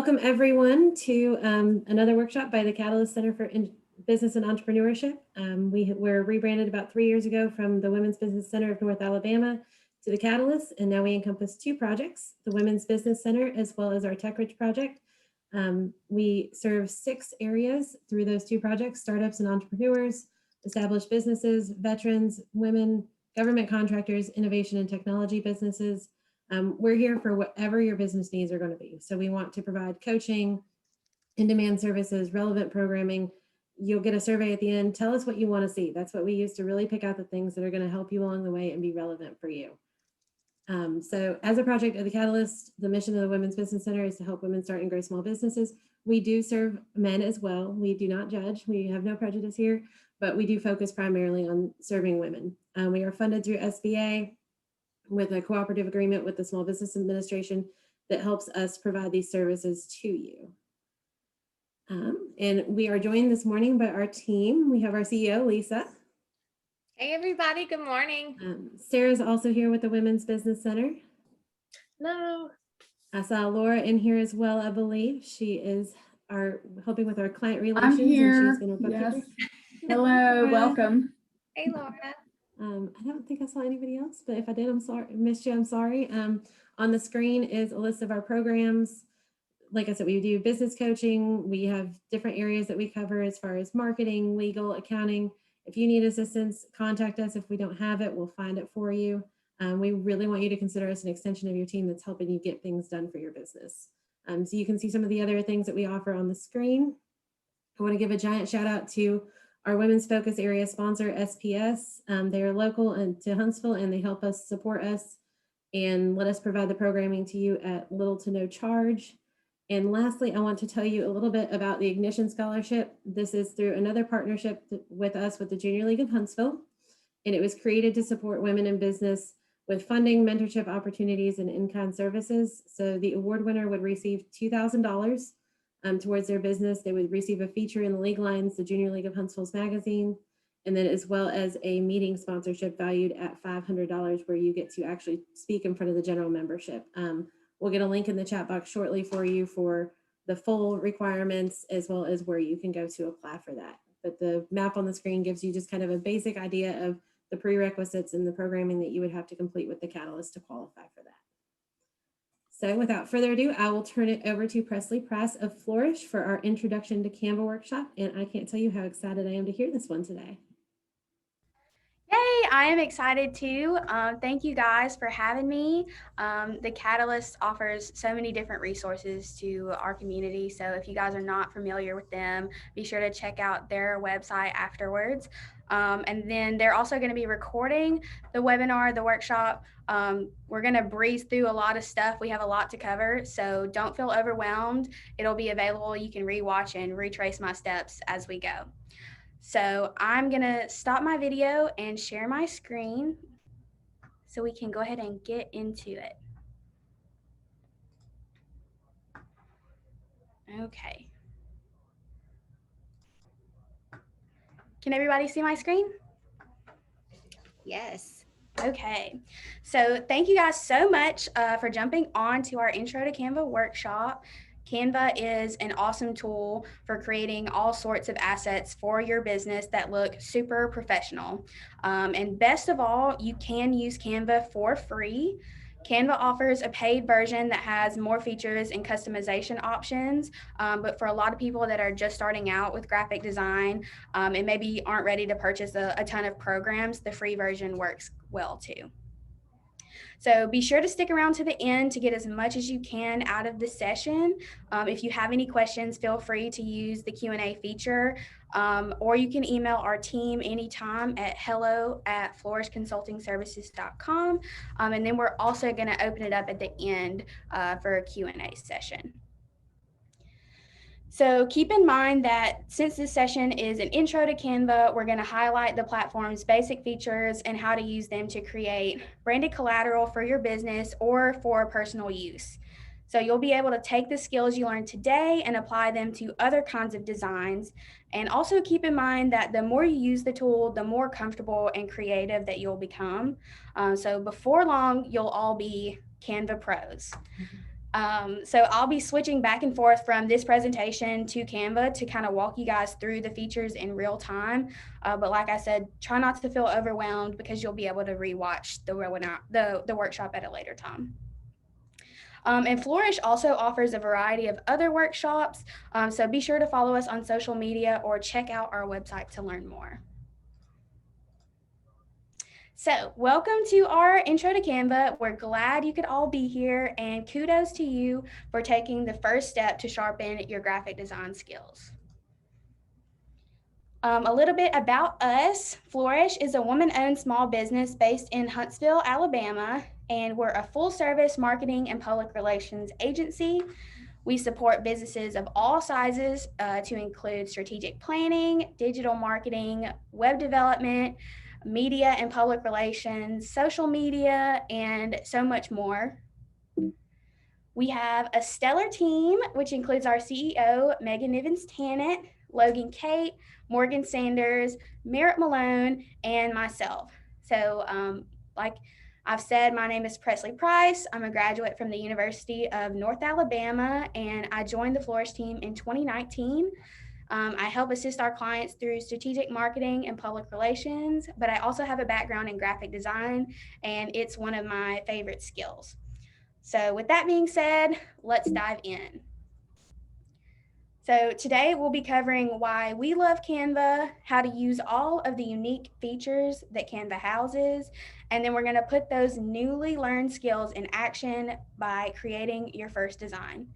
Welcome everyone to another workshop by the Catalyst Center for Business and Entrepreneurship. We were rebranded about 3 years ago from the Women's Business Center of North Alabama to the Catalyst, and now we encompass two projects, the Women's Business Center as well as our Tech Ridge project. We serve 6 areas through those two projects: startups and entrepreneurs, established businesses, veterans, women, government contractors, innovation and technology businesses. We're here for whatever your business needs are going to be. So we want to provide coaching, in-demand services, relevant programming. You'll get a survey at the end. Tell us what you want to see. That's what we use to really pick out the things that are going to help you along the way and be relevant for you. So as a project of the Catalyst, the mission of the Women's Business Center is to help women start and grow small businesses. We do serve men as well. We do not judge. We have no prejudice here, but we do focus primarily on serving women. We are funded through SBA with a cooperative agreement with the Small Business Administration that helps us provide these services to you. And we are joined this morning by our team. We have our CEO, Lisa. Hey everybody, good morning. Sarah's also here with the Women's Business Center. Hello. I saw Laura in here as well, I believe. She is helping with our client relations. I'm here. And she's been our yes. Hello, welcome. Hey Laura. I don't think I saw anybody else, but if I did, I'm sorry. Missed you, I'm sorry. On the screen is a list of our programs. Like I said, we do business coaching. We have different areas that we cover as far as marketing, legal, accounting. If you need assistance, contact us. If we don't have it, we'll find it for you. We really want you to consider us an extension of your team that's helping you get things done for your business. So you can see some of the other things that we offer on the screen. I want to give a giant shout out to our Women's Focus Area sponsor, SPS. They are local and to Huntsville, and they help us support us and let us provide the programming to you at little to no charge. And lastly, I want to tell you a little bit about the Ignition Scholarship. This is through another partnership with us with the Junior League of Huntsville, and it was created to support women in business with funding, mentorship opportunities, and in-kind services. So the award winner would receive $2,000 towards their business. They would receive a feature in the League Lines, the Junior League of Huntsville's magazine, and then as well as a meeting sponsorship valued at $500, where you get to actually speak in front of the general membership. We'll get a link in the chat box shortly for you for the full requirements, as well as where you can go to apply for that. But the map on the screen gives you just kind of a basic idea of the prerequisites and the programming that you would have to complete with the Catalyst to qualify for that. So without further ado, I will turn it over to Presley Price of Flourish for our Introduction to Canva workshop. And I can't tell you how excited I am to hear this one today. Yay, I am excited too. Thank you guys for having me. The Catalyst offers so many different resources to our community. So if you guys are not familiar with them, be sure to check out their website afterwards. And then they're also going to be recording the webinar, the workshop. We're going to breeze through a lot of stuff. We have a lot to cover, so don't feel overwhelmed. It'll be available. You can rewatch and retrace my steps as we go. So I'm going to stop my video and share my screen so we can go ahead and get into it. Okay. Can everybody see my screen? Yes. Okay, so thank you guys so much for jumping on to our Intro to Canva workshop. Canva is an awesome tool for creating all sorts of assets for your business that look super professional. And best of all, you can use Canva for free. Canva offers a paid version that has more features and customization options, but for a lot of people that are just starting out with graphic design and maybe aren't ready to purchase a ton of programs, the free version works well too. So be sure to stick around to the end to get as much as you can out of the session. If you have any questions, feel free to use the Q&A feature, or you can email our team anytime at hello@flourishconsultingservices.com. And then we're also going to open it up at the end for a Q&A session. So keep in mind that since this session is an intro to Canva, we're going to highlight the platform's basic features and how to use them to create branded collateral for your business or for personal use. So you'll be able to take the skills you learned today and apply them to other kinds of designs. And also keep in mind that the more you use the tool, the more comfortable and creative that you'll become. So before long, you'll all be Canva pros. So I'll be switching back and forth from this presentation to Canva to kind of walk you guys through the features in real time. But like I said, try not to feel overwhelmed because you'll be able to rewatch the webinar, the workshop at a later time. And Flourish also offers a variety of other workshops. So be sure to follow us on social media or check out our website to learn more. So welcome to our intro to Canva. We're glad you could all be here, and kudos to you for taking the first step to sharpen your graphic design skills. A little bit about us. Flourish is a woman-owned small business based in Huntsville, Alabama, and we're a full-service marketing and public relations agency. We support businesses of all sizes to include strategic planning, digital marketing, web development, media and public relations, social media, and so much more. We have a stellar team, which includes our CEO, Megan Nivens-Tannant, Logan Kate, Morgan Sanders, Merritt Malone, and myself. So like I've said, my name is Presley Price. I'm a graduate from the University of North Alabama, and I joined the Flourish team in 2019. I help assist our clients through strategic marketing and public relations, but I also have a background in graphic design, and it's one of my favorite skills. So with that being said, let's dive in. So today we'll be covering why we love Canva, how to use all of the unique features that Canva houses, and then we're going to put those newly learned skills in action by creating your first design.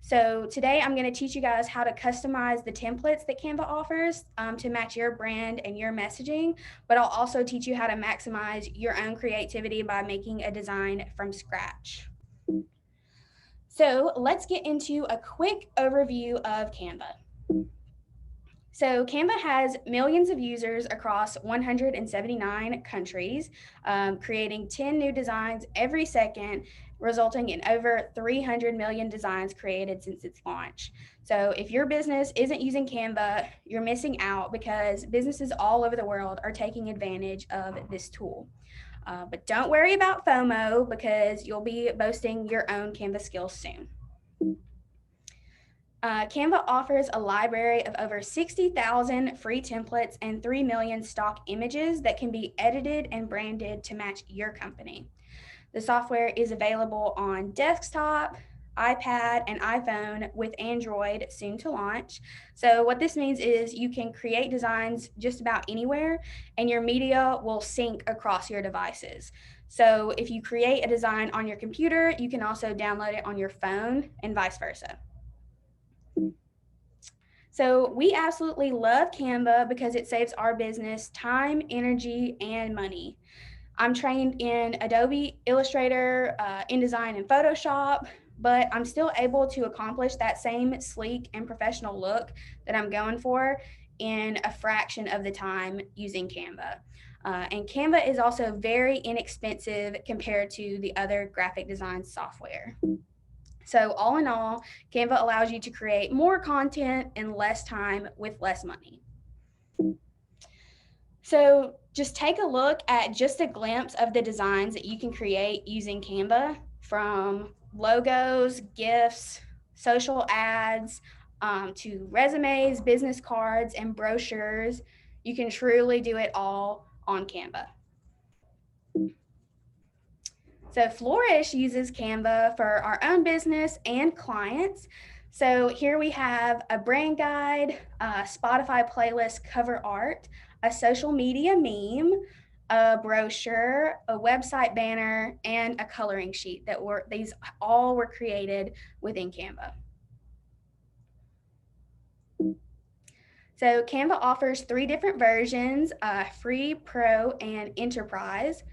So today I'm going to teach you guys how to customize the templates that Canva offers to match your brand and your messaging, but I'll also teach you how to maximize your own creativity by making a design from scratch. So let's get into a quick overview of Canva. So Canva has millions of users across 179 countries, creating 10 new designs every second, resulting in over 300 million designs created since its launch. So if your business isn't using Canva, you're missing out because businesses all over the world are taking advantage of this tool. But don't worry about FOMO because you'll be boasting your own Canva skills soon. Canva offers a library of over 60,000 free templates and 3 million stock images that can be edited and branded to match your company. The software is available on desktop, iPad, and iPhone with Android soon to launch. So what this means is you can create designs just about anywhere and your media will sync across your devices. So if you create a design on your computer, you can also download it on your phone and vice versa. So we absolutely love Canva because it saves our business time, energy, and money. I'm trained in Adobe Illustrator, InDesign, and Photoshop, but I'm still able to accomplish that same sleek and professional look that I'm going for in a fraction of the time using Canva. And Canva is also very inexpensive compared to the other graphic design software. So all in all, Canva allows you to create more content in less time with less money. So just take a look at just a glimpse of the designs that you can create using Canva, from logos, GIFs, social ads, to resumes, business cards, and brochures. You can truly do it all on Canva. So Flourish uses Canva for our own business and clients. So here we have a brand guide, a Spotify playlist cover art, a social media meme, a brochure, a website banner, and a coloring sheet these all were created within Canva. So Canva offers 3 different versions, free, pro, and enterprise.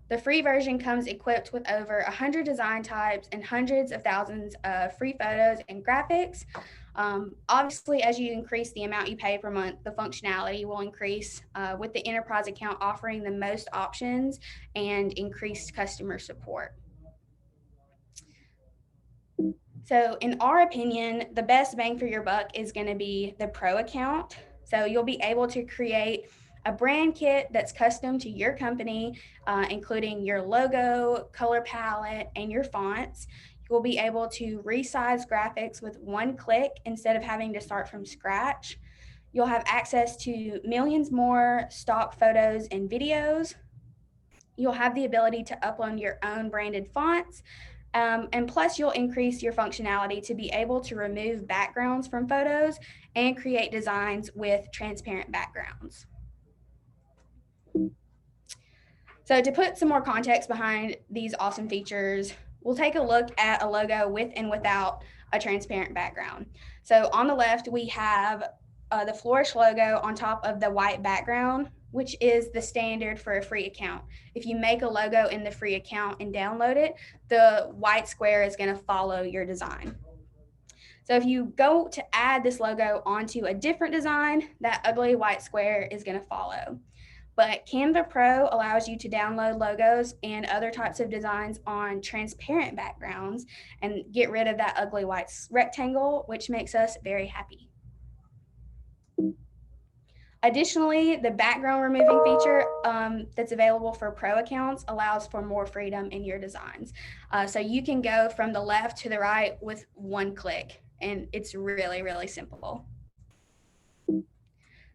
The free version comes equipped with over 100 design types and hundreds of thousands of free photos and graphics. Obviously, as you increase the amount you pay per month, the functionality will increase, with the enterprise account offering the most options and increased customer support. So in our opinion, the best bang for your buck is going to be the pro account. So you'll be able to create a brand kit that's custom to your company, including your logo, color palette, and your fonts. You'll be able to resize graphics with one click instead of having to start from scratch. You'll have access to millions more stock photos and videos. You'll have the ability to upload your own branded fonts. And plus, you'll increase your functionality to be able to remove backgrounds from photos and create designs with transparent backgrounds. So to put some more context behind these awesome features, we'll take a look at a logo with and without a transparent background. So on the left, we have the Flourish logo on top of the white background, which is the standard for a free account. If you make a logo in the free account and download it, the white square is going to follow your design. So if you go to add this logo onto a different design, that ugly white square is going to follow. But Canva Pro allows you to download logos and other types of designs on transparent backgrounds and get rid of that ugly white rectangle, which makes us very happy. Additionally, the background removing feature that's available for Pro accounts allows for more freedom in your designs. So you can go from the left to the right with one click, and it's really, really simple.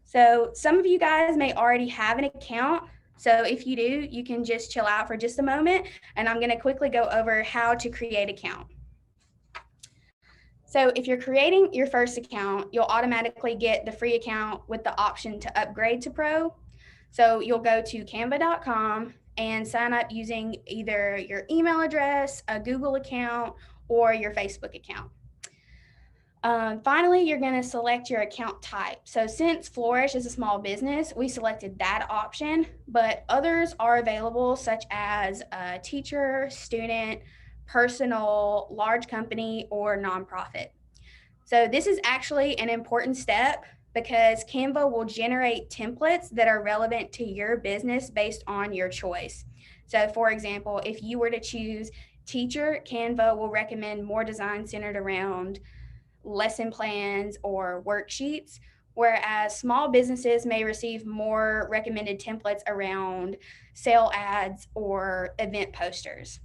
So some of you guys may already have an account. So if you do, you can just chill out for just a moment, and I'm going to quickly go over how to create an account. So if you're creating your first account, you'll automatically get the free account with the option to upgrade to Pro. So you'll go to canva.com and sign up using either your email address, a Google account, or your Facebook account. Finally, you're going to select your account type. So since Flourish is a small business, we selected that option, but others are available such as a teacher, student, personal, large company, or nonprofit. So this is actually an important step because Canva will generate templates that are relevant to your business based on your choice. So for example, if you were to choose teacher, Canva will recommend more designs centered around lesson plans or worksheets, whereas small businesses may receive more recommended templates around sale ads or event posters.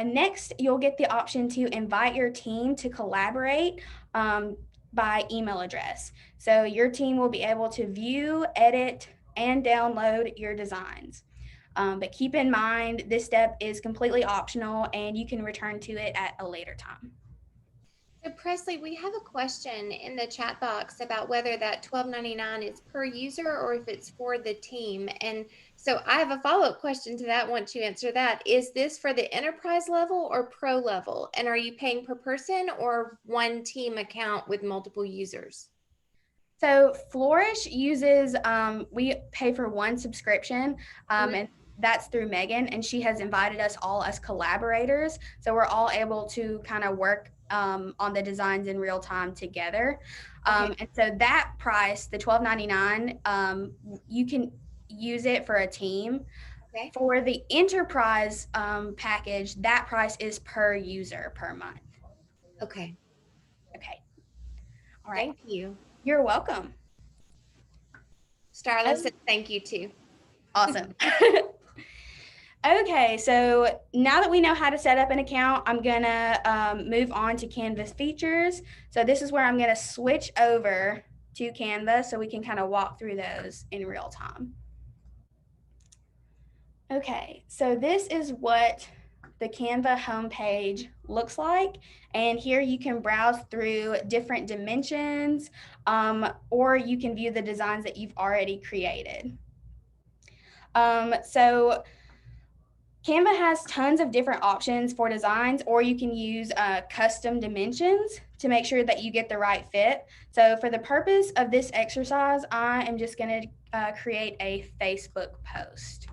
Next, you'll get the option to invite your team to collaborate by email address. So your team will be able to view, edit, and download your designs. But keep in mind, this step is completely optional and you can return to it at a later time. So Presley, we have a question in the chat box about whether that $12.99 is per user or if it's for the team. And so I have a follow-up question to that once you answer that. Is this for the enterprise level or pro level? And are you paying per person or one team account with multiple users? So Flourish uses, we pay for one subscription and that's through Megan, and she has invited us all as collaborators. So we're all able to kind of work on the designs in real time together. And so that price, the $12.99, you can use it for a team. Okay. For the enterprise package, that price is per user per month. Okay. Okay. All right. Thank you. You're welcome. Starla said thank you too. Awesome. Okay, so now that we know how to set up an account, I'm gonna move on to Canva's features. So this is where I'm gonna switch over to Canva so we can kind of walk through those in real time. Okay, so this is what the Canva homepage looks like. And here you can browse through different dimensions or you can view the designs that you've already created. So Canva has tons of different options for designs, or you can use custom dimensions to make sure that you get the right fit. So for the purpose of this exercise, I am just going to create a Facebook post.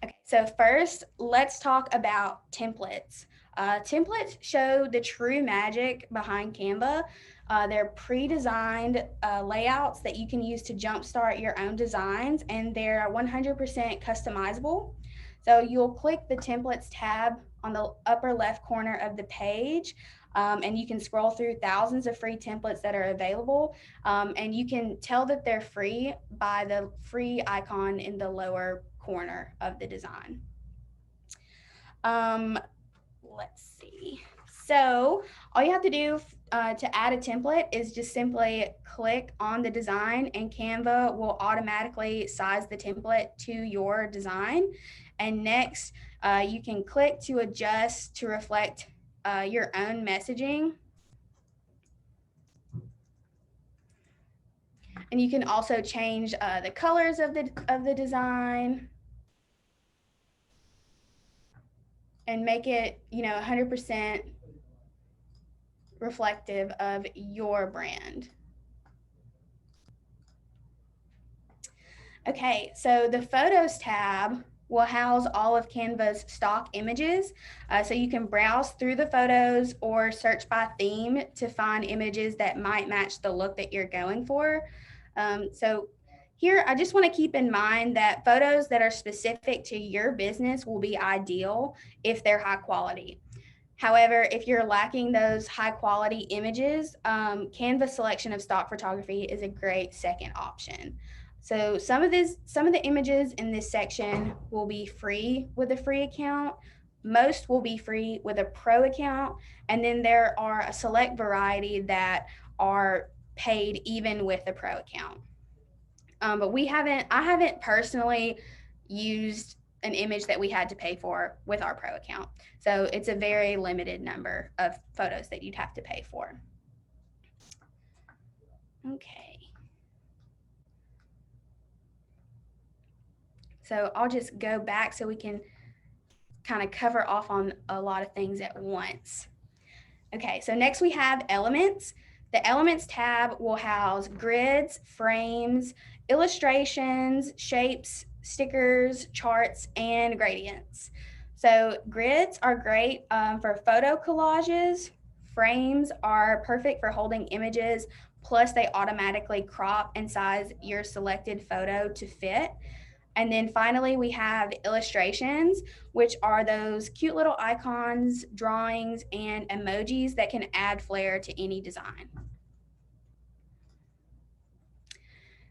Okay, so first, let's talk about templates. Templates show the true magic behind Canva. They're pre-designed layouts that you can use to jumpstart your own designs, and they're 100% customizable. So you'll click the templates tab on the upper left corner of the page, and you can scroll through thousands of free templates that are available, and you can tell that they're free by the free icon in the lower corner of the design. Let's see. So all you have to do to add a template is just simply click on the design, and Canva will automatically size the template to your design. And next, you can click to adjust to reflect your own messaging. And you can also change the colors of the design and make it, 100% reflective of your brand. Okay, so the Photos tab will house all of Canva's stock images. So you can browse through the photos or search by theme to find images that might match the look that you're going for. So here, I just want to keep in mind that photos that are specific to your business will be ideal if they're high quality. However, if you're lacking those high quality images, Canva's selection of stock photography is a great second option. So some of the images in this section will be free with a free account. Most will be free with a pro account. And then there are a select variety that are paid even with a pro account. But I haven't personally used an image that we had to pay for with our pro account. So it's a very limited number of photos that you'd have to pay for. Okay. So I'll just go back so we can kind of cover off on a lot of things at once. Okay, so next we have Elements. The Elements tab will house grids, frames, illustrations, shapes, stickers, charts, and gradients. So grids are great for photo collages. Frames are perfect for holding images, plus they automatically crop and size your selected photo to fit. And then finally, we have illustrations, which are those cute little icons, drawings, and emojis that can add flair to any design.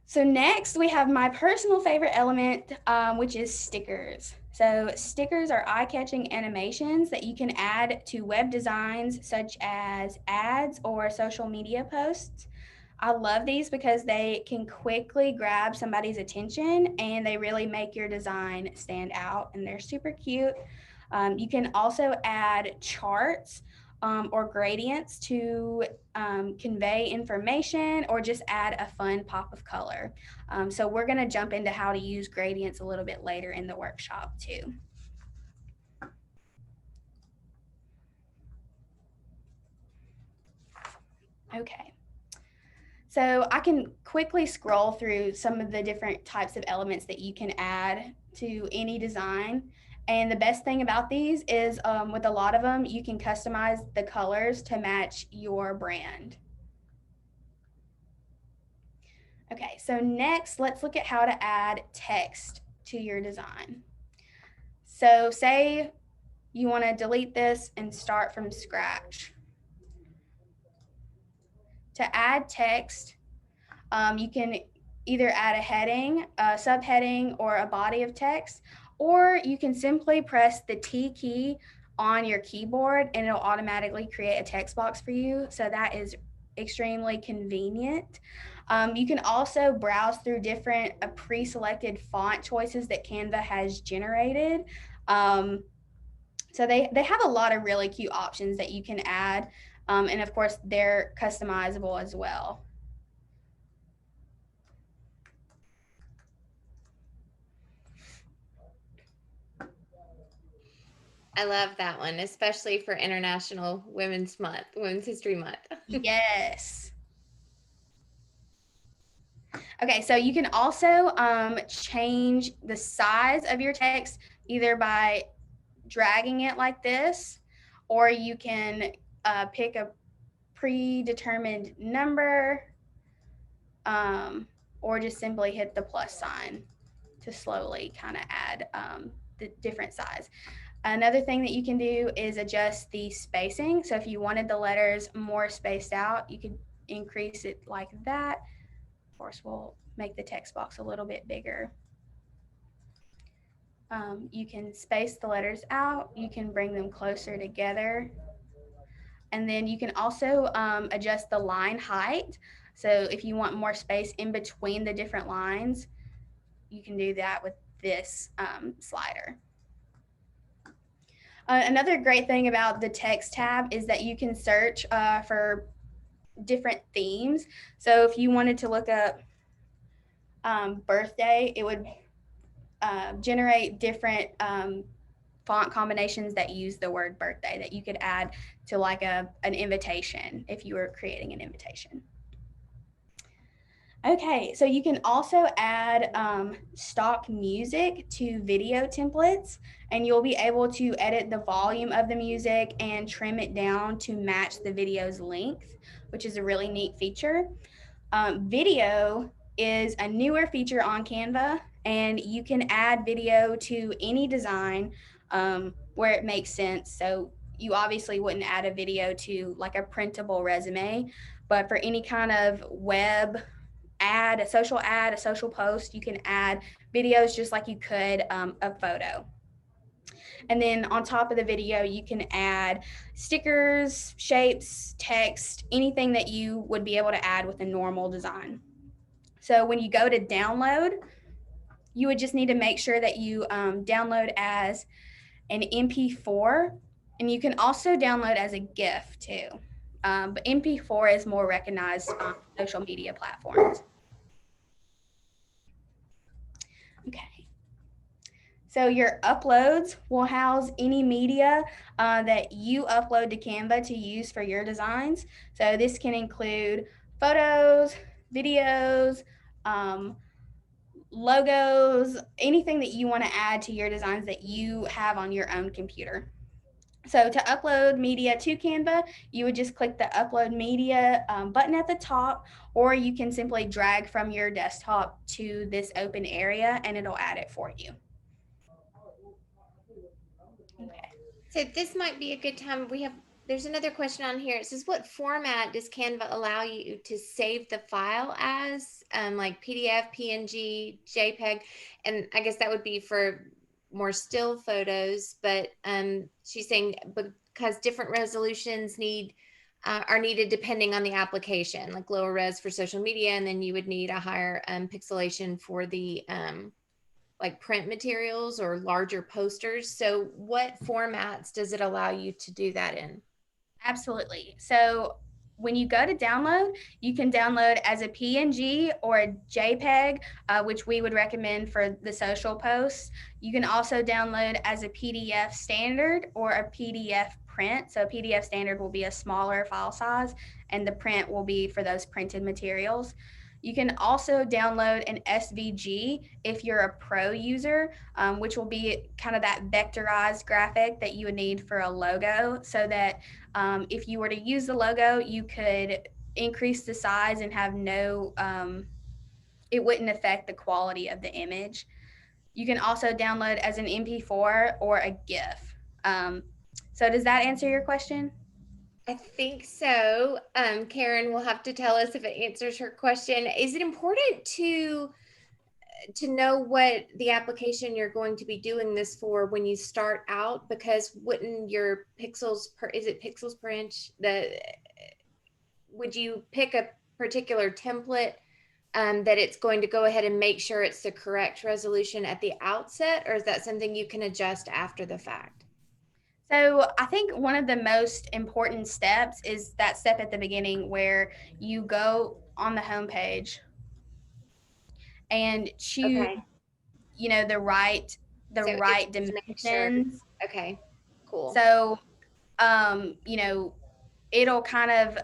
So next, we have my personal favorite element, which is stickers. So stickers are eye-catching animations that you can add to web designs such as ads or social media posts. I love these because they can quickly grab somebody's attention and they really make your design stand out, and they're super cute. You can also add charts or gradients to convey information or just add a fun pop of color. So we're going to jump into how to use gradients a little bit later in the workshop too. Okay. So I can quickly scroll through some of the different types of elements that you can add to any design. And the best thing about these is with a lot of them, you can customize the colors to match your brand. Okay, so next, let's look at how to add text to your design. So say you want to delete this and start from scratch. To add text, you can either add a heading, a subheading, or a body of text, or you can simply press the T key on your keyboard and it'll automatically create a text box for you. So that is extremely convenient. You can also browse through different pre-selected font choices that Canva has generated. So they have a lot of really cute options that you can add. And of course, they're customizable as well. I love that one, especially for International Women's Month, Women's History Month. Yes. Okay, so you can also change the size of your text either by dragging it like this, or you can pick a predetermined number, or just simply hit the plus sign to slowly kind of add the different size. Another thing that you can do is adjust the spacing. So if you wanted the letters more spaced out, you could increase it like that. Of course, we'll make the text box a little bit bigger. You can space the letters out. You can bring them closer together. And then you can also adjust the line height. So if you want more space in between the different lines, you can do that with this slider. Another great thing about the text tab is that you can search for different themes. So if you wanted to look up birthday, it would generate different font combinations that use the word birthday that you could add to like an invitation if you were creating an invitation. Okay, so you can also add stock music to video templates, and you'll be able to edit the volume of the music and trim it down to match the video's length, which is a really neat feature. Video is a newer feature on Canva, and you can add video to any design where it makes sense. So you obviously wouldn't add a video to like a printable resume, but for any kind of web ad, a social post, you can add videos just like you could a photo. And then on top of the video, you can add stickers, shapes, text, anything that you would be able to add with a normal design. So when you go to download, you would just need to make sure that you download as an MP4, and you can also download as a GIF too. But MP4 is more recognized on social media platforms. Okay. So your uploads will house any media that you upload to Canva to use for your designs. So this can include photos, videos, logos, anything that you want to add to your designs that you have on your own computer. So to upload media to Canva, you would just click the Upload Media button at the top, or you can simply drag from your desktop to this open area and it'll add it for you. Okay. So this might be a good time. There's another question on here. It says, what format does Canva allow you to save the file as, like PDF, PNG, JPEG? And I guess that would be for more still photos, but she's saying because different resolutions are needed depending on the application, like lower res for social media, and then you would need a higher pixelation for the like print materials or larger posters. So what formats does it allow you to do that in? Absolutely. So when you go to download, you can download as a PNG or a JPEG, which we would recommend for the social posts. You can also download as a PDF standard or a PDF print. So PDF standard will be a smaller file size, and the print will be for those printed materials. You can also download an SVG if you're a pro user, which will be kind of that vectorized graphic that you would need for a logo, so that if you were to use the logo, you could increase the size and have it wouldn't affect the quality of the image. You can also download as an MP4 or a GIF. So does that answer your question? I think so. Karen will have to tell us if it answers her question. Is it important to know what the application you're going to be doing this for when you start out? Because wouldn't your is it pixels per inch? Would you pick a particular template that it's going to go ahead and make sure it's the correct resolution at the outset, or is that something you can adjust after the fact? So I think one of the most important steps is that step at the beginning where you go on the homepage and choose, the right dimensions. Sure. Okay, cool. So, it'll kind of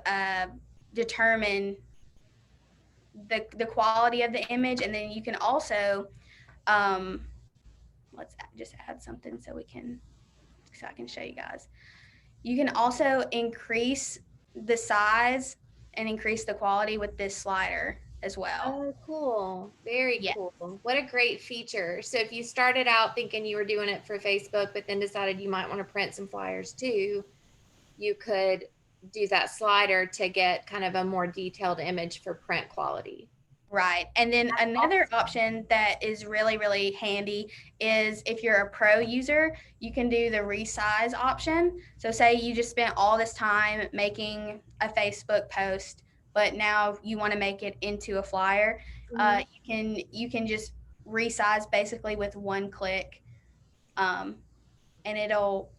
determine the quality of the image, and then you can also, let's just add something so I can show you guys. You can also increase the size and increase the quality with this slider. as well. Oh, cool. Very Yeah. cool. What a great feature. So if you started out thinking you were doing it for Facebook, but then decided you might want to print some flyers too, you could do that slider to get kind of a more detailed image for print quality. Right. And then That's another option that is really, really handy is if you're a pro user, you can do the resize option. So say you just spent all this time making a Facebook post, but now you want to make it into a flyer. Mhm. You can just resize basically with one click, and it'll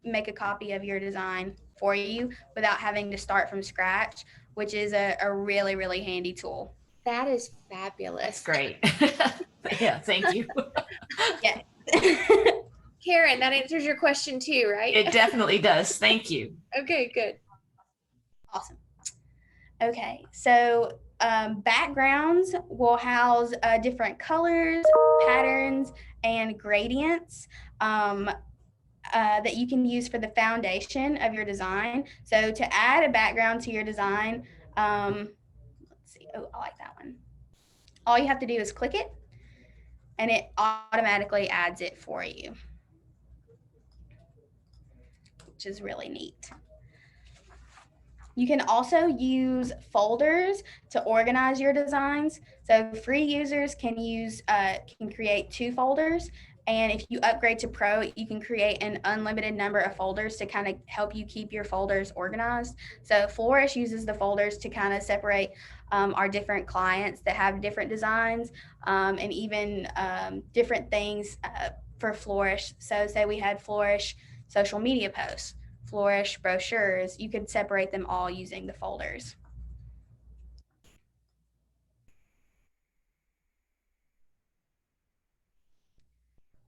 make a copy of your design for you without having to start from scratch, which is a really, really handy tool. That is fabulous. That's great. Yeah, thank you. Yeah. Karen, that answers your question too, right? It definitely does. Thank you. Okay, good. Awesome. Okay, so backgrounds will house different colors, patterns, and gradients that you can use for the foundation of your design. So to add a background to your design, let's see. Oh, I like that one. All you have to do is click it, and it automatically adds it for you, which is really neat. You can also use folders to organize your designs. So free users can create 2 folders, and if you upgrade to Pro, you can create an unlimited number of folders to kind of help you keep your folders organized. So Flourish uses the folders to kind of separate our different clients that have different designs, and even different things for Flourish. So say we had Flourish social media posts, Flourish brochures, you could separate them all using the folders.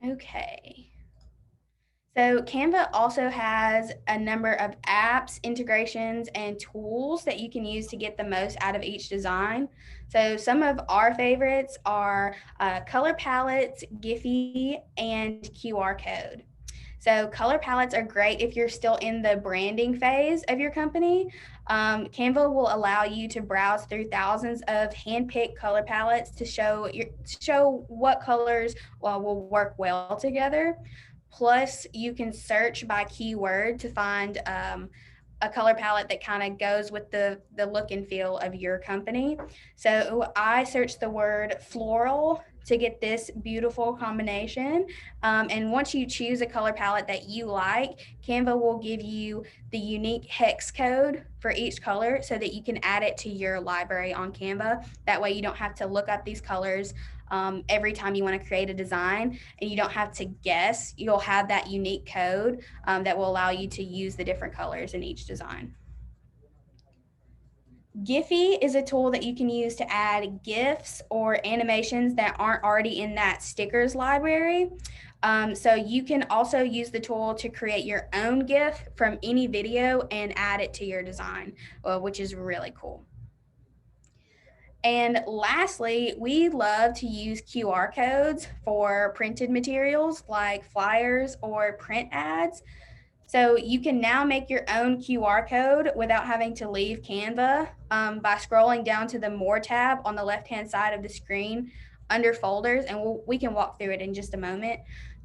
Okay. So Canva also has a number of apps, integrations, and tools that you can use to get the most out of each design. So some of our favorites are color palettes, Giphy, and QR code. So color palettes are great if you're still in the branding phase of your company. Canva will allow you to browse through thousands of hand-picked color palettes to show what colors will work well together. Plus, you can search by keyword to find a color palette that kind of goes with the look and feel of your company. So I searched the word floral to get this beautiful combination. And once you choose a color palette that you like, Canva will give you the unique hex code for each color so that you can add it to your library on Canva. That way you don't have to look up these colors every time you want to create a design, and you don't have to guess. You'll have that unique code that will allow you to use the different colors in each design. Giphy is a tool that you can use to add GIFs or animations that aren't already in that stickers library. So you can also use the tool to create your own GIF from any video and add it to your design, which is really cool. And lastly, we love to use QR codes for printed materials like flyers or print ads. So you can now make your own QR code without having to leave Canva by scrolling down to the More tab on the left-hand side of the screen under folders, and we can walk through it in just a moment.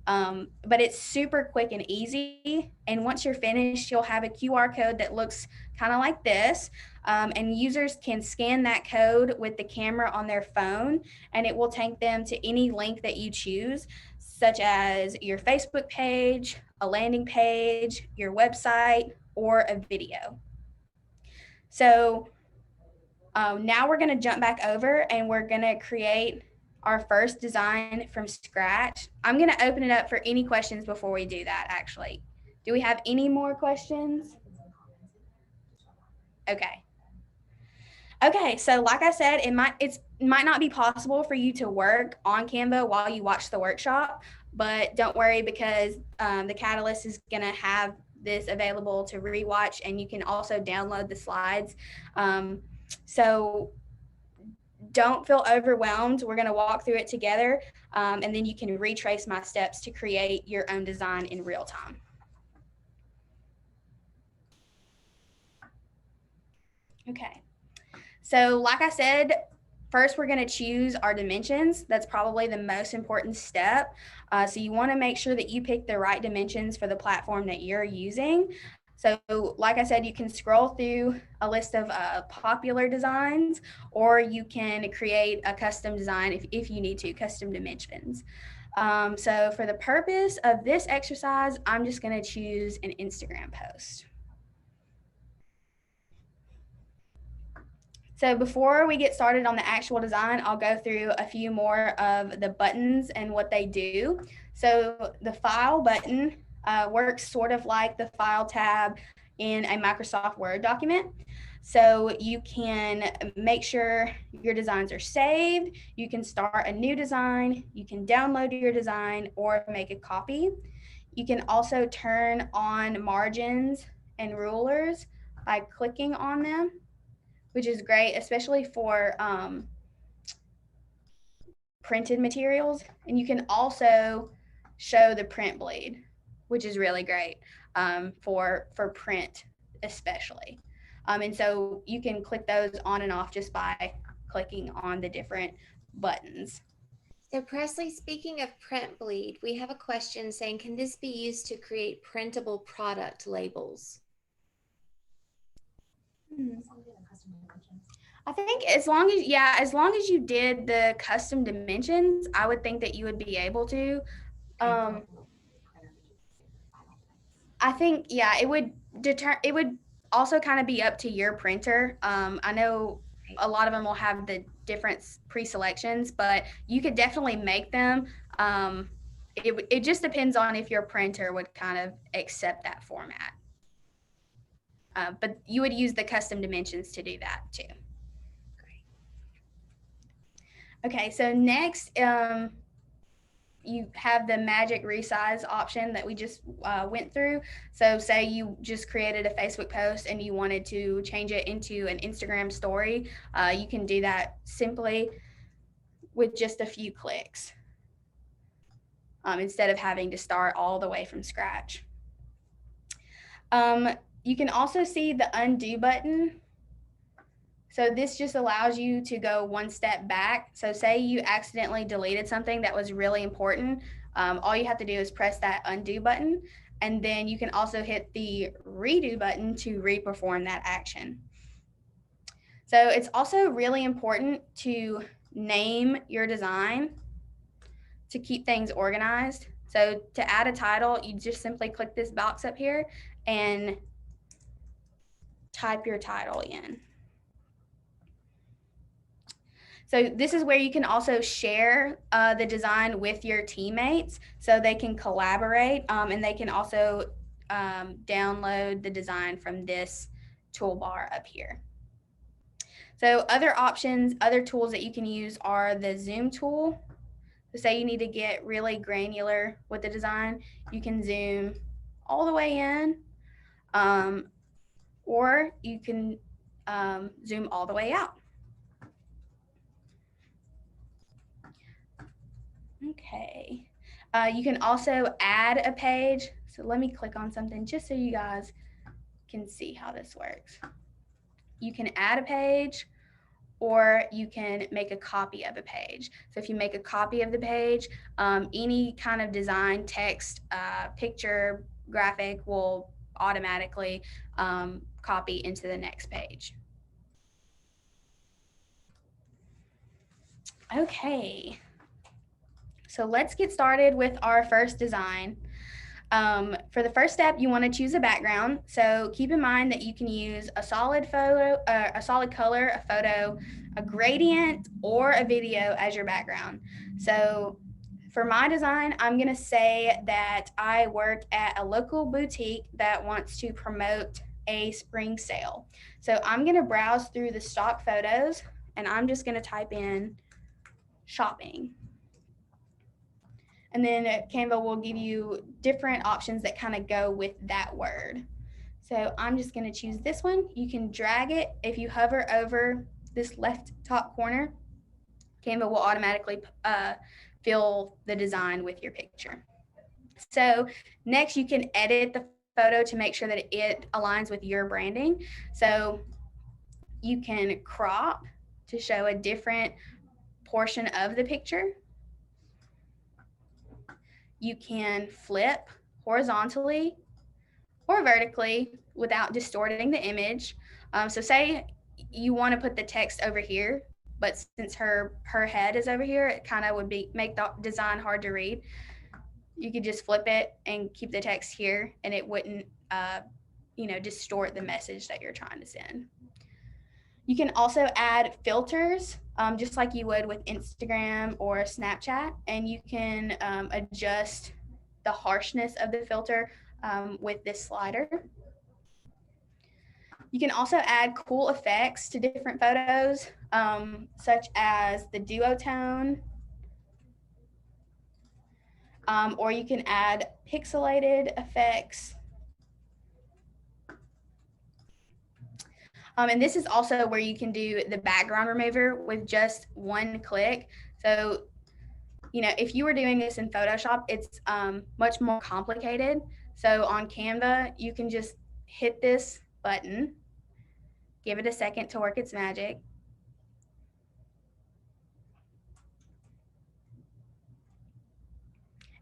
But it's super quick and easy. And once you're finished, you'll have a QR code that looks kind of like this. And users can scan that code with the camera on their phone, and it will take them to any link that you choose, such as your Facebook page, a landing page, your website, or a video. So now we're going to jump back over and we're going to create our first design from scratch. I'm going to open it up for any questions before we do that, actually. Do we have any more questions? Okay. Okay, so like I said, it might not be possible for you to work on Canva while you watch the workshop, but don't worry, because the Catalyst is going to have this available to rewatch, and you can also download the slides. So don't feel overwhelmed. We're going to walk through it together, and then you can retrace my steps to create your own design in real time. Okay. So like I said, first, we're going to choose our dimensions. That's probably the most important step. So you want to make sure that you pick the right dimensions for the platform that you're using. So like I said, you can scroll through a list of popular designs, or you can create a custom design if you need to, custom dimensions. So for the purpose of this exercise, I'm just going to choose an Instagram post. So before we get started on the actual design, I'll go through a few more of the buttons and what they do. So the File button works sort of like the File tab in a Microsoft Word document. So you can make sure your designs are saved, you can start a new design, you can download your design or make a copy. You can also turn on margins and rulers by clicking on them, which is great, especially for printed materials. And you can also show the print bleed, which is really great for print especially. And so you can click those on and off just by clicking on the different buttons. So Presley, speaking of print bleed, we have a question saying, can this be used to create printable product labels? I think as long as you did the custom dimensions, I would think that you would be able to. I think, yeah, it would also kind of be up to your printer. I know a lot of them will have the different pre-selections, but you could definitely make them. It just depends on if your printer would kind of accept that format. But you would use the custom dimensions to do that too. Okay, so next, you have the magic resize option that we just went through. So say you just created a Facebook post and you wanted to change it into an Instagram story, you can do that simply with just a few clicks instead of having to start all the way from scratch. You can also see the undo button. So this just allows you to go one step back. So say you accidentally deleted something that was really important. All you have to do is press that undo button, and then you can also hit the redo button to re-perform that action. So it's also really important to name your design to keep things organized. So to add a title, you just simply click this box up here and type your title in. So this is where you can also share the design with your teammates so they can collaborate, and they can also download the design from this toolbar up here. So other options, other tools that you can use are the zoom tool. So say you need to get really granular with the design, you can zoom all the way in, or you can zoom all the way out. Okay, you can also add a page. So let me click on something just so you guys can see how this works. You can add a page, or you can make a copy of a page. So if you make a copy of the page, any kind of design, text, picture, graphic will automatically copy into the next page. Okay. So let's get started with our first design. For the first step, you want to choose a background. So keep in mind that you can use a solid photo, a solid color, a photo, a gradient, or a video as your background. So for my design, I'm going to say that I work at a local boutique that wants to promote a spring sale. So I'm going to browse through the stock photos, and I'm just going to type in shopping. And then Canva will give you different options that kind of go with that word. So I'm just going to choose this one. You can drag it. If you hover over this left top corner, Canva will automatically fill the design with your picture. So next you can edit the photo to make sure that it aligns with your branding. So you can crop to show a different portion of the picture. You can flip horizontally or vertically without distorting the image. So say you want to put the text over here, but since her head is over here, it kind of would make the design hard to read. You could just flip it and keep the text here, and it wouldn't distort the message that you're trying to send. You can also add filters, just like you would with Instagram or Snapchat, and you can adjust the harshness of the filter with this slider. You can also add cool effects to different photos, such as the duotone, or you can add pixelated effects. And this is also where you can do the background remover with just one click. So, if you were doing this in Photoshop, it's much more complicated. So on Canva, you can just hit this button, give it a second to work its magic.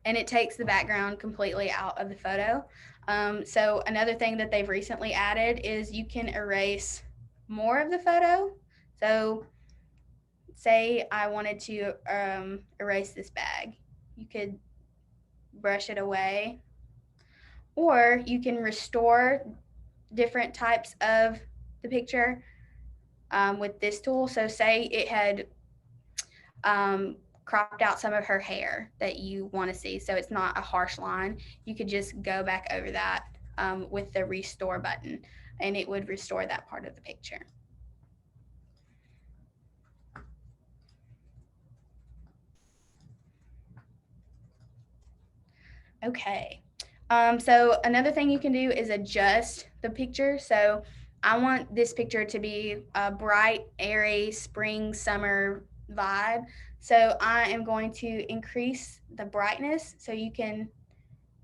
And it takes the background completely out of the photo. So another thing that they've recently added is you can erase more of the photo. So say I wanted to erase this bag. You could brush it away, or you can restore different types of the picture with this tool. So say it had cropped out some of her hair that you want to see, so it's not a harsh line. You could just go back over that with the restore button, and it would restore that part of the picture. Okay, so another thing you can do is adjust the picture. So I want this picture to be a bright, airy, spring, summer vibe. So I am going to increase the brightness, so you can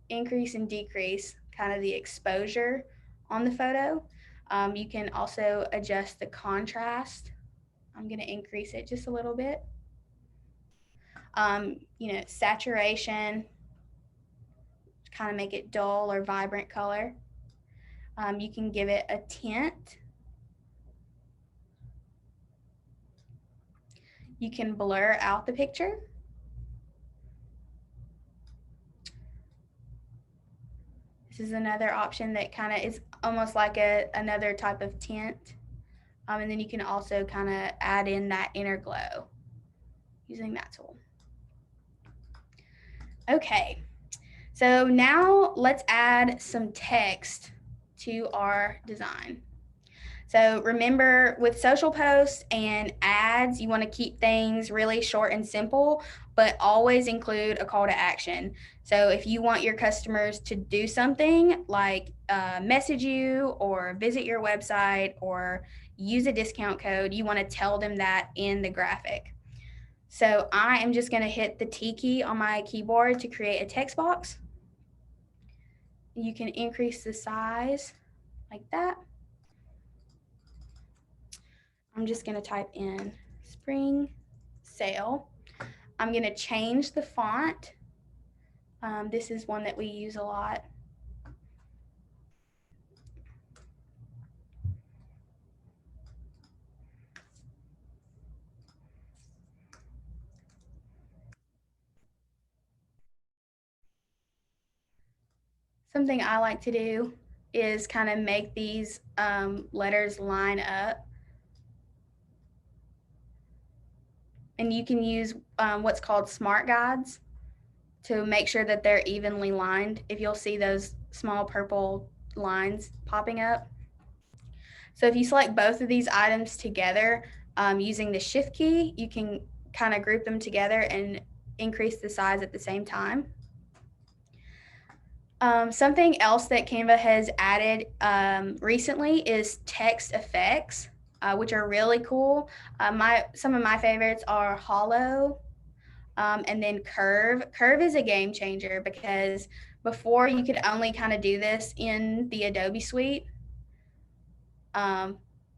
increase and decrease kind of the exposure on the photo. You can also adjust the contrast. I'm going to increase it just a little bit. Saturation, kind of make it dull or vibrant color. You can give it a tint. You can blur out the picture. This is another option that kind of is almost like another type of tint. And then you can also kind of add in that inner glow using that tool. Okay, so now let's add some text to our design. So remember, with social posts and ads, you want to keep things really short and simple, but always include a call to action. So if you want your customers to do something like message you or visit your website or use a discount code, you want to tell them that in the graphic. So I am just going to hit the T key on my keyboard to create a text box. You can increase the size like that. I'm just going to type in spring sale. I'm going to change the font. This is one that we use a lot. Something I like to do is kind of make these letters line up. And you can use what's called smart guides to make sure that they're evenly lined. If you'll see those small purple lines popping up. So if you select both of these items together using the shift key, you can kind of group them together and increase the size at the same time. Something else that Canva has added recently is text effects, which are really cool. Some of my favorites are hollow and then curve. Curve is a game changer because before you could only kind of do this in the Adobe suite.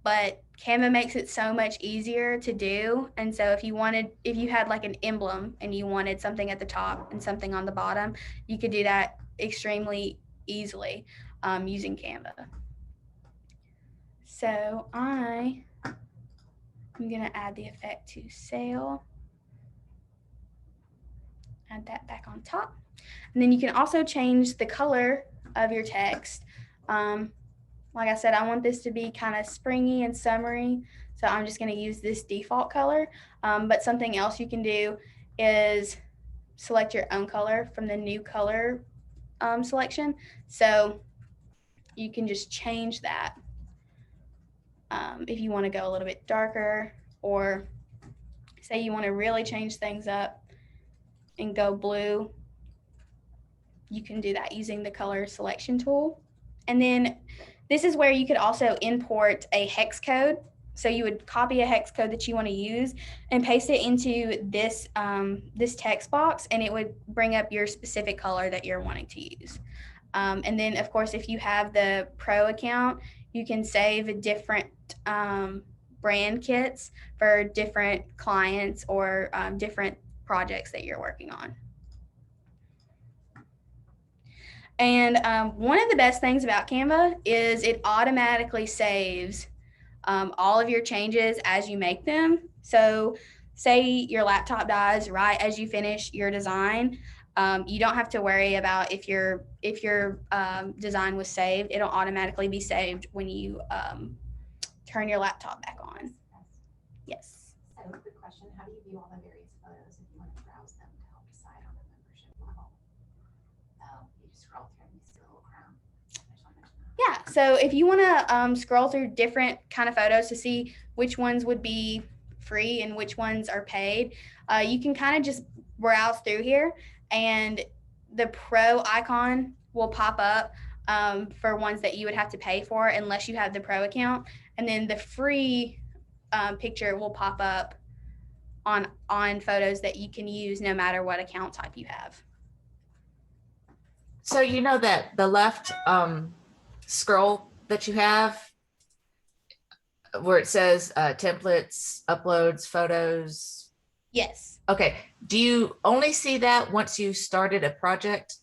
but Canva makes it so much easier to do. And so if you had like an emblem and you wanted something at the top and something on the bottom, you could do that extremely easily using Canva. So I'm gonna add the effect to sail. Add that back on top. And then you can also change the color of your text. Like I said, I want this to be kind of springy and summery, so I'm just going to use this default color. But something else you can do is select your own color from the new color selection. So you can just change that if you want to go a little bit darker, or say you want to really change things up and go blue. You can do that using the color selection tool. And then this is where you could also import a hex code. So you would copy a hex code that you want to use and paste it into this, this text box, and it would bring up your specific color that you're wanting to use. And then, of course, if you have the Pro account, you can save different brand kits for different clients or different projects that you're working on. And one of the best things about Canva is it automatically saves all of your changes as you make them. So say your laptop dies right as you finish your design. You don't have to worry about if your design was saved. It'll automatically be saved when you turn your laptop back on. Yes. So, quick question: how do you view all the various photos if you want to browse them to help decide on a membership level? You just scroll through and you see a little crown. I just want to mention that. Yeah. So if you want to scroll through different kind of photos to see which ones would be free and which ones are paid, you can kind of just browse through here, and the Pro icon will pop up for ones that you would have to pay for unless you have the Pro account, and then the free picture will pop up on photos that you can use no matter what account type you have. So you know that the left scroll that you have where it says templates, uploads, photos. Yes. Okay. Do you only see that once you started a project?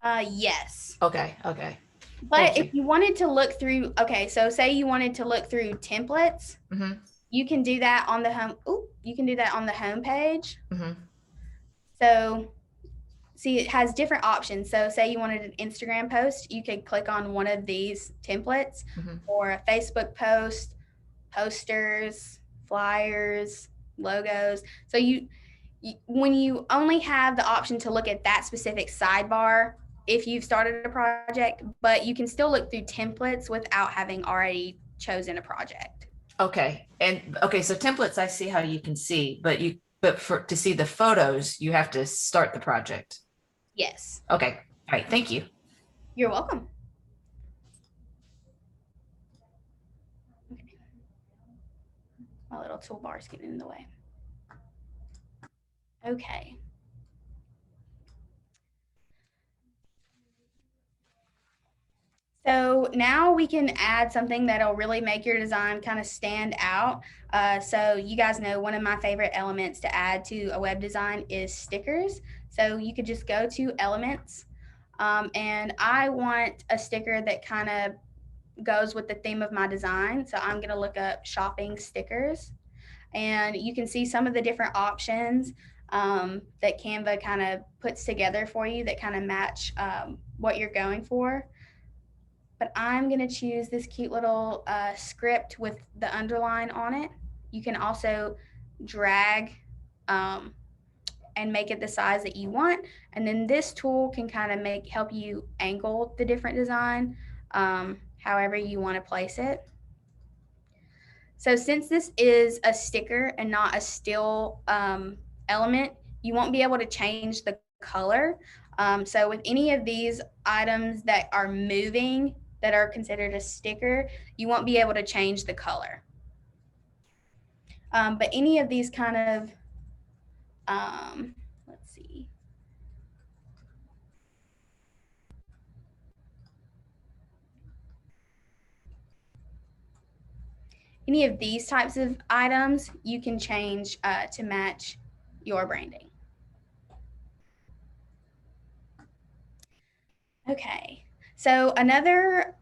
Yes. Okay. Okay. But if you wanted to look through, okay, so say you wanted to look through templates, Mm-hmm. you can do that on the home. You can do that on the home page. Mm-hmm. So see, it has different options. So say you wanted an Instagram post, you could click on one of these templates, Mm-hmm. or a Facebook post, posters, flyers, logos. So you when you only have the option to look at that specific sidebar if you've started a project, but you can still look through templates without having already chosen a project. Okay. And okay, so templates, I see how you can see, but to see the photos, you have to start the project. Yes. Okay. All right. Thank you. You're welcome. Okay. My little toolbar is getting in the way. Okay. So now we can add something that'll really make your design kind of stand out. So you guys know one of my favorite elements to add to a web design is stickers. So you could just go to elements, and I want a sticker that kind of goes with the theme of my design. So I'm gonna look up shopping stickers, and you can see some of the different options that Canva kind of puts together for you that kind of match what you're going for. But I'm going to choose this cute little script with the underline on it. You can also drag and make it the size that you want. And then this tool can kind of help you angle the different design however you want to place it. So since this is a sticker and not a still element, you won't be able to change the color. So with any of these items that are moving, that are considered a sticker, you won't be able to change the color. But any of these kind of, let's see. any of these types of items, you can change to match your branding. Okay, so another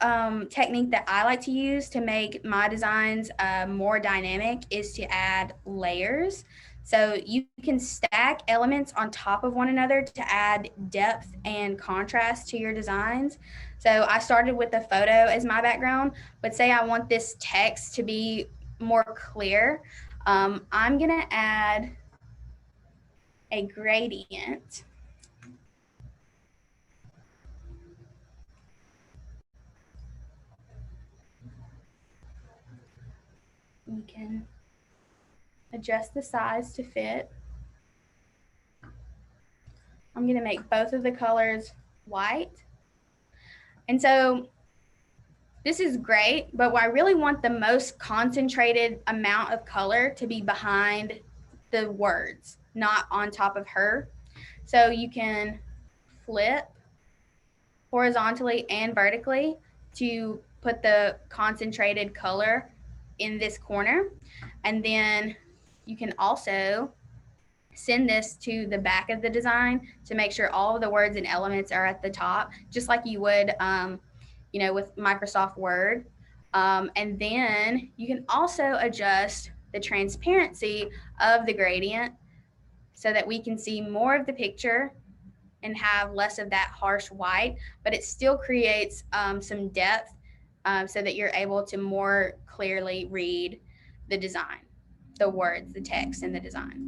technique that I like to use to make my designs more dynamic is to add layers. So you can stack elements on top of one another to add depth and contrast to your designs. So I started with a photo as my background, but say I want this text to be more clear. I'm gonna add a gradient. You can adjust the size to fit. I'm going to make both of the colors white. And so this is great, but I really want the most concentrated amount of color to be behind the words, not on top of her. So you can flip horizontally and vertically to put the concentrated color in this corner. And then you can also send this to the back of the design to make sure all of the words and elements are at the top, just like you would, with Microsoft Word. And then you can also adjust the transparency of the gradient so that we can see more of the picture and have less of that harsh white, but it still creates some depth so that you're able to more clearly read the design, the words, the text, and the design.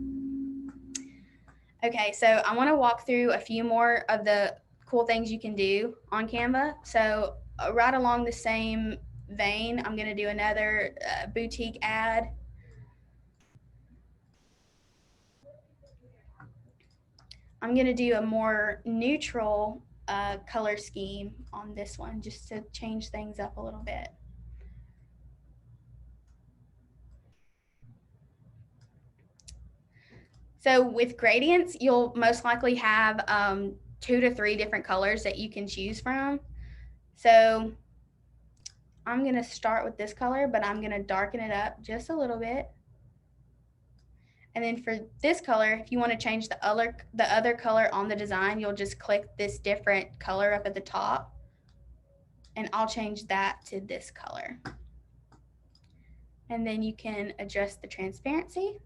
Okay, so I want to walk through a few more of the cool things you can do on Canva. So right along the same vein, I'm going to do another boutique ad. I'm going to do a more neutral color scheme on this one just to change things up a little bit. So with gradients, you'll most likely have 2 to 3 different colors that you can choose from. So I'm going to start with this color, but I'm going to darken it up just a little bit. And then for this color, if you want to change the other color on the design, you'll just click this different color up at the top. And I'll change that to this color. And then you can adjust the transparency.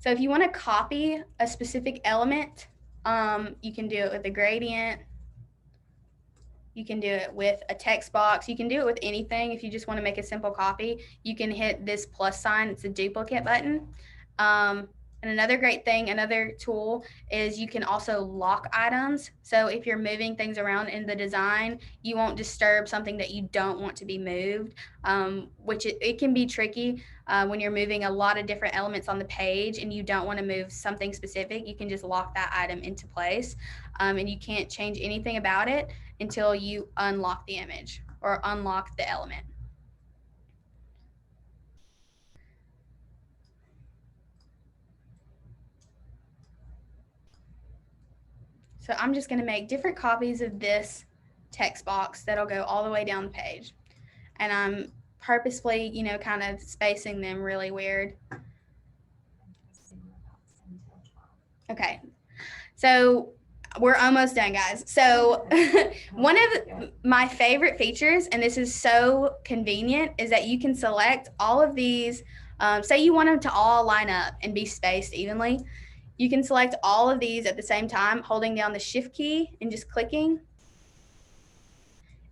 So if you want to copy a specific element, you can do it with a gradient. You can do it with a text box. You can do it with anything. If you just want to make a simple copy, you can hit this plus sign. It's a duplicate button. And another great thing, another tool, is you can also lock items. So if you're moving things around in the design, you won't disturb something that you don't want to be moved, which it can be tricky when you're moving a lot of different elements on the page and you don't want to move something specific. You can just lock that item into place, and you can't change anything about it until you unlock the image or unlock the element. So I'm just going to make different copies of this text box that'll go all the way down the page. And I'm purposefully, kind of spacing them really weird. Okay. So we're almost done, guys. So one of my favorite features, and this is so convenient, is that you can select all of these. Say you want them to all line up and be spaced evenly. You can select all of these at the same time, holding down the Shift key and just clicking.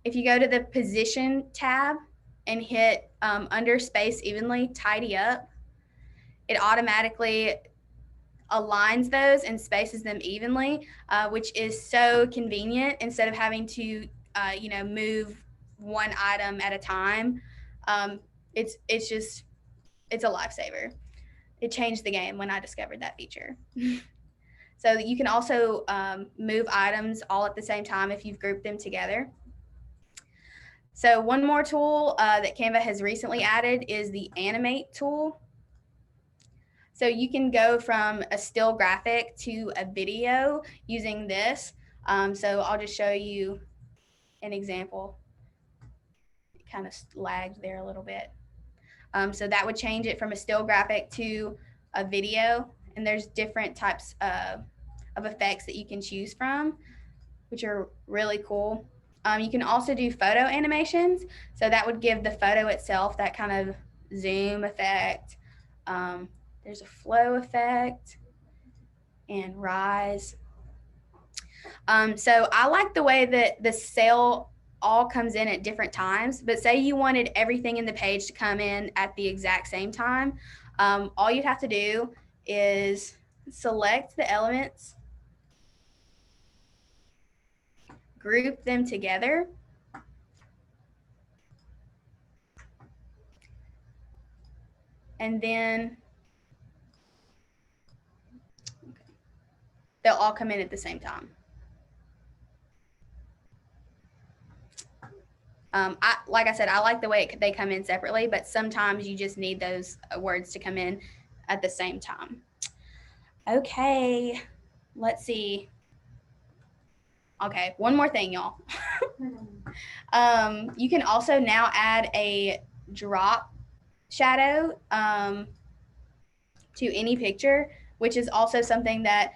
If you go to the Position tab and hit under Space Evenly, Tidy Up, it automatically aligns those and spaces them evenly, which is so convenient instead of having to, move one item at a time. It's a lifesaver. It changed the game when I discovered that feature. So you can also move items all at the same time if you've grouped them together. So one more tool that Canva has recently added is the Animate Tool. So you can go from a still graphic to a video using this. So I'll just show you an example. It kind of lagged there a little bit. So that would change it from a still graphic to a video. And there's different types of effects that you can choose from, which are really cool. You can also do photo animations. So that would give the photo itself that kind of zoom effect. There's a flow effect and rise. So I like the way that the sale all comes in at different times, but say you wanted everything in the page to come in at the exact same time. All you have to do is select the elements, group them together, and then they'll all come in at the same time. Like I said, I like the way they come in separately, but sometimes you just need those words to come in at the same time. Okay, let's see. Okay, one more thing, y'all. You can also now add a drop shadow to any picture, which is also something that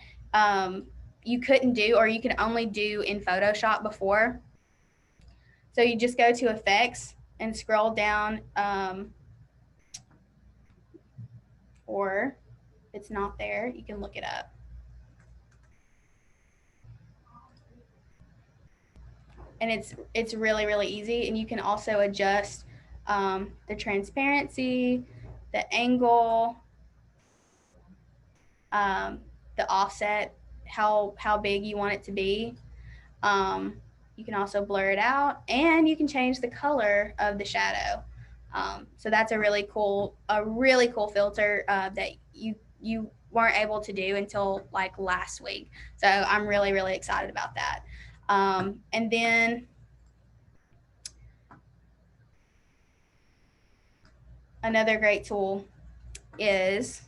you couldn't do, or you can only do in Photoshop before. So you just go to effects and scroll down, or if it's not there, you can look it up. And it's really, really easy. And you can also adjust the transparency, the angle, the offset, how big you want it to be. You can also blur it out, and you can change the color of the shadow. So that's a really cool filter that you weren't able to do until like last week. So I'm really, really excited about that. And then another great tool is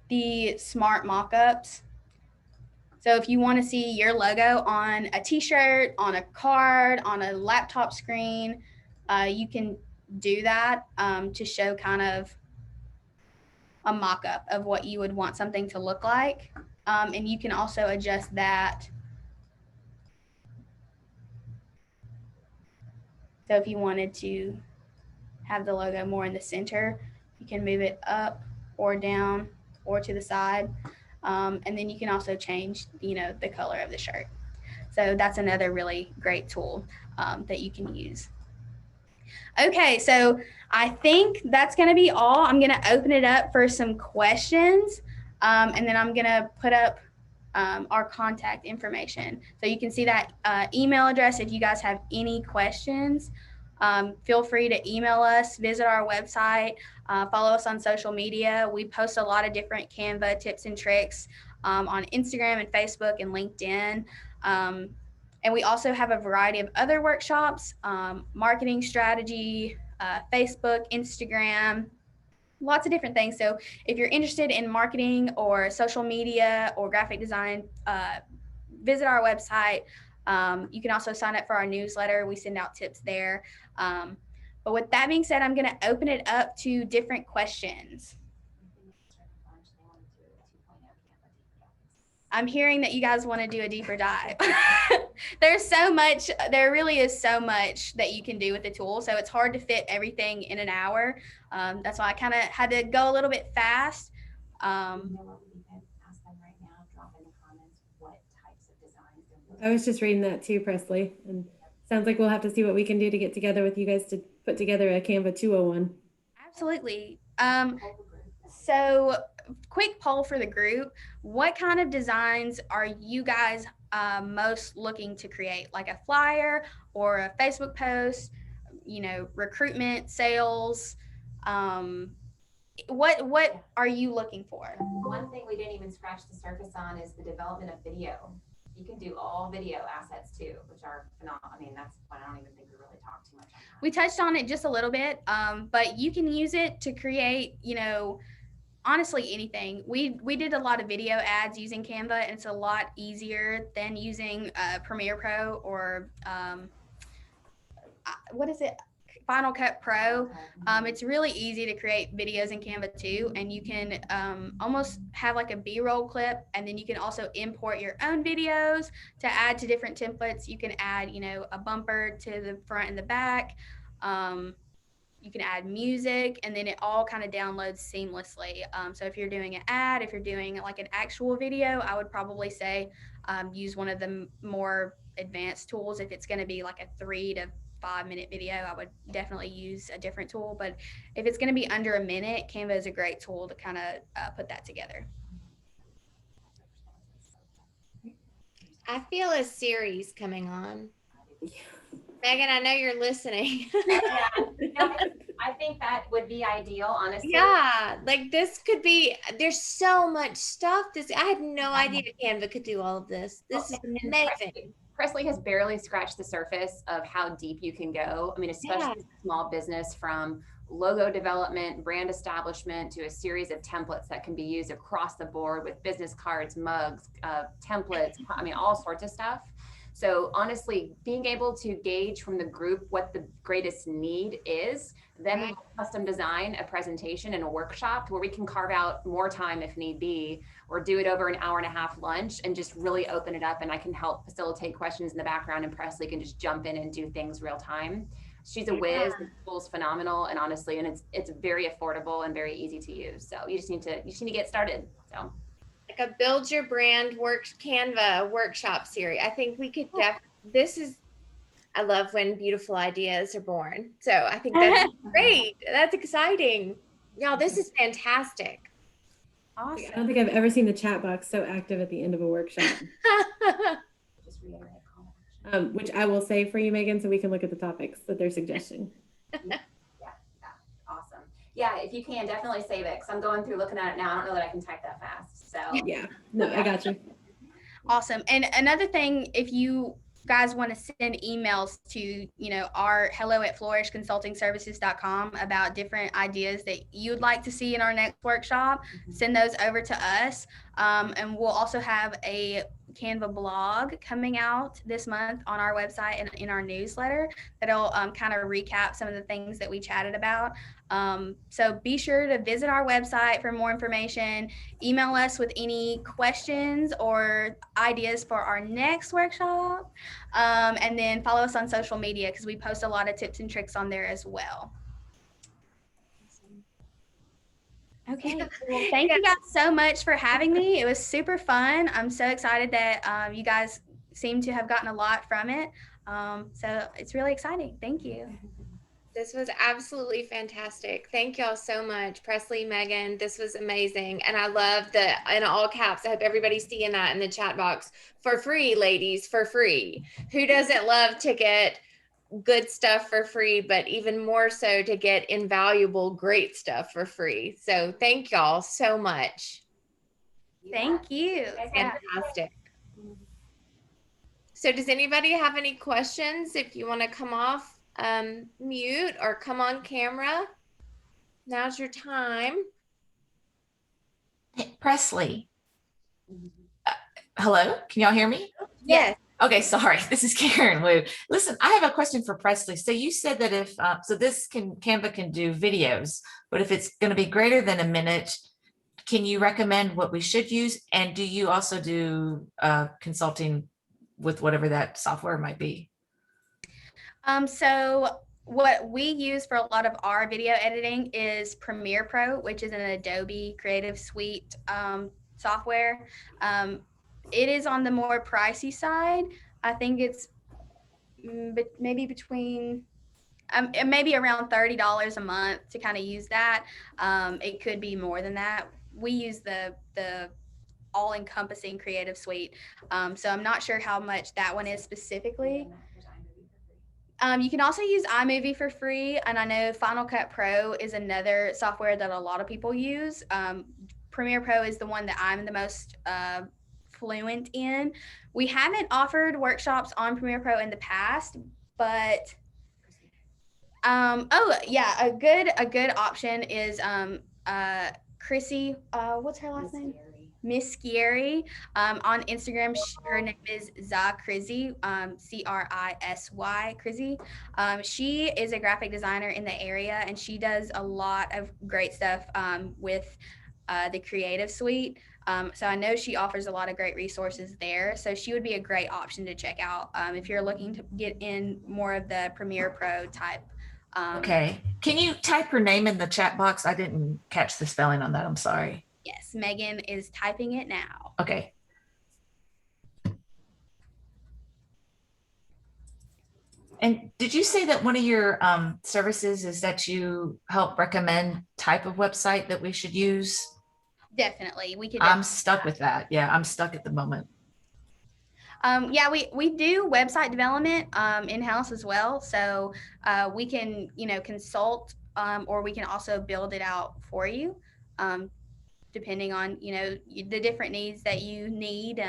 the smart mockups. So if you want to see your logo on a t-shirt, on a card, on a laptop screen, you can do that to show kind of a mock-up of what you would want something to look like. And you can also adjust that. So if you wanted to have the logo more in the center, you can move it up or down or to the side. And then you can also change, the color of the shirt. So that's another really great tool that you can use. Okay, so I think that's going to be all. I'm going to open it up for some questions, and then I'm going to put up our contact information. So you can see that email address if you guys have any questions. Feel free to email us, visit our website, follow us on social media. We post a lot of different Canva tips and tricks on Instagram and Facebook and LinkedIn. And we also have a variety of other workshops, marketing strategy, Facebook, Instagram, lots of different things. So if you're interested in marketing or social media or graphic design, visit our website. You can also sign up for our newsletter. We send out tips there. But with that being said, I'm going to open it up to different questions. I'm hearing that you guys want to do a deeper dive. There really is so much that you can do with the tool. So it's hard to fit everything in an hour. That's why I kind of had to go a little bit fast. You know what we can ask them right now, drop in the comments what types of designs they're looking I was just reading that too, Presley. And sounds like we'll have to see what we can do to get together with you guys to put together a Canva 201. Absolutely. for. So quick poll for the group. What kind of designs are you guys most looking to create? Like a flyer or a Facebook post, recruitment, sales? What are you looking for? One thing we didn't even scratch the surface on is the development of video. You can do all video assets too, which are phenomenal. I mean, that's why I don't even think we really talked too much on that. We touched on it just a little bit, but you can use it to create, honestly anything. We did a lot of video ads using Canva, and it's a lot easier than using Premiere Pro or what is it? Final Cut Pro. It's really easy to create videos in Canva too, and you can almost have like a B-roll clip, and then you can also import your own videos to add to different templates. You can add, a bumper to the front and the back. You can add music, and then it all kind of downloads seamlessly. So if you're doing an ad, if you're doing like an actual video, I would probably say use one of the more advanced tools. If it's going to be like a 3 to 5 minute video, I would definitely use a different tool. But if it's going to be under a minute, Canva is a great tool to kind of put that together. I feel a series coming on. Megan, I know you're listening. I think that would be ideal, honestly. Yeah, like this could be, there's so much stuff. I had no idea Canva could do all of this. This is amazing. Presley has barely scratched the surface of how deep you can go. I mean, especially as a small business, from logo development, brand establishment, to a series of templates that can be used across the board with business cards, mugs, templates, I mean, all sorts of stuff. So honestly, being able to gauge from the group what the greatest need is, then we custom design a presentation and a workshop where we can carve out more time if need be, or do it over an hour-and-a-half lunch and just really open it up. And I can help facilitate questions in the background, and Presley can just jump in and do things real time. She's a whiz. The tool's phenomenal, and honestly, and it's very affordable and very easy to use. So you just need to get started. So. Like a build your brand Canva workshop series. I think we could I love when beautiful ideas are born. So I think that's great. That's exciting. Y'all, this is fantastic. Awesome. I don't think I've ever seen the chat box so active at the end of a workshop. Just reiterate Which I will say for you, Megan, so we can look at the topics that they're suggesting. Awesome. Yeah, if you can, definitely save it, because I'm going through looking at it now. I don't know that I can type that fast. So Yeah, no, I got you. Awesome. And another thing, if you guys want to send emails to, our hello@flourishconsultingservices.com about different ideas that you'd like to see in our next workshop, send those over to us. And we'll also have a Canva blog coming out this month on our website and in our newsletter that'll kind of recap some of the things that we chatted about. So be sure to visit our website for more information. Email us with any questions or ideas for our next workshop. And then follow us on social media, because we post a lot of tips and tricks on there as well. Okay, well, thank you guys so much for having me. It was super fun. I'm so excited that you guys seem to have gotten a lot from it. So it's really exciting. Thank you. This was absolutely fantastic. Thank y'all so much. Presley, Megan, this was amazing. And I love in all caps, I hope everybody's seeing that in the chat box. For free, ladies, for free. Who doesn't love to get good stuff for free, but even more so to get invaluable, great stuff for free? So thank y'all so much. Thank you. Fantastic. So does anybody have any questions? If you want to come off mute or come on camera, now's your time. Hey, Presley. Hello, can y'all hear me? Yes. Okay, sorry. This is Karen Wu. Listen, I have a question for Presley. So you said that if Canva can do videos, but if it's going to be greater than a minute, can you recommend what we should use? And do you also do consulting with whatever that software might be? So what we use for a lot of our video editing is Premiere Pro, which is an Adobe Creative Suite software. It is on the more pricey side. I think it's maybe between maybe around $30 a month to kind of use that. It could be more than that. We use the all-encompassing Creative Suite. So I'm not sure how much that one is specifically. You can also use iMovie for free, and I know Final Cut Pro is another software that a lot of people use. Premiere Pro is the one that I'm the most fluent in. We haven't offered workshops on Premiere Pro in the past, but oh yeah, a good option is Chrissy, what's her last name? Miss Scary. On Instagram, her name is Crizzy, Crisy, Crizzy. She is a graphic designer in the area, and she does a lot of great stuff with the Creative Suite. So I know she offers a lot of great resources there. So she would be a great option to check out if you're looking to get in more of the Premiere Pro type. Okay. Can you type her name in the chat box? I didn't catch the spelling on that. I'm sorry. Yes, Megan is typing it now. Okay. And did you say that one of your services is that you help recommend type of website that we should use? Definitely. We could. I'm stuck with that. Yeah, I'm stuck at the moment. Yeah, we do website development in-house as well. So we can, consult or we can also build it out for you, depending on, the different needs that you need,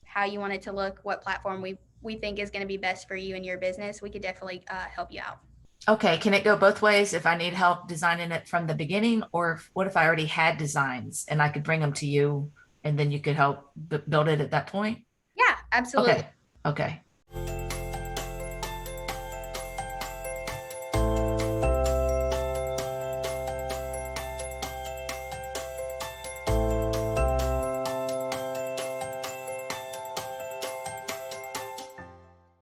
how you want it to look, what platform we think is going to be best for you and your business. We could definitely help you out. Okay, can it go both ways if I need help designing it from the beginning, or what if I already had designs and I could bring them to you and then you could help build it at that point? Yeah, absolutely. Okay.